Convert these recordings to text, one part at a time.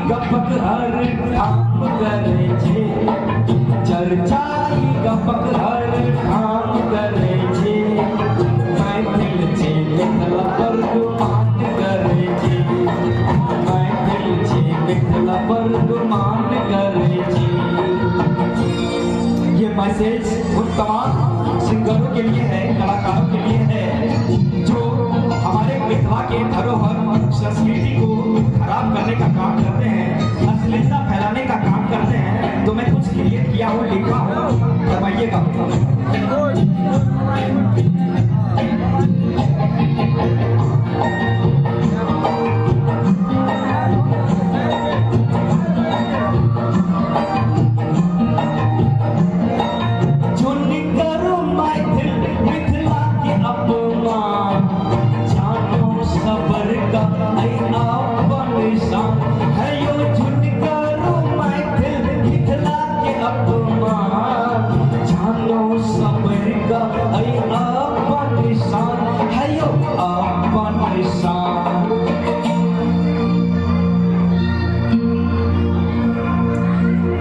गपक हर ठाम करे छे, चर्चाई गपक हर ठाम करे छे, मैथिल छे मिथिला पर गुमान करे छे, मैथिल छे मिथिला पर गुमान करे छे। ये मैसेज उन तमाम सिंगरों के लिए है, कलाकारों के लिए है जो हमारे मिथिला के धरोहर संस्कृति को खराब करने का काम करते हैं, अश्लीलता फैलाने का काम करते हैं। तो मैं कुछ क्रिएट किया हूँ, लिखा हूँ, फरमाइएगा।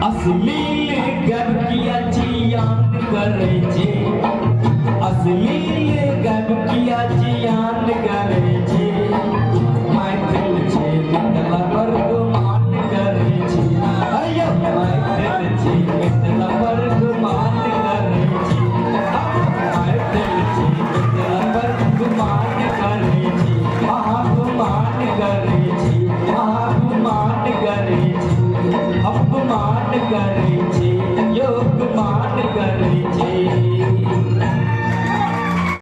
अश्लील गब किया जियान करे छे, अश्लील गब किया जियान करे छे, मैथिल छे मिथिला पर गुमान करे छे, अयो मैथिल छे मिथिला पर गुमान करे छे, मैथिल छे मिथिला पर गुमान करे छे, महागुमान करे छे, महागुमान करे छे, अपमान करे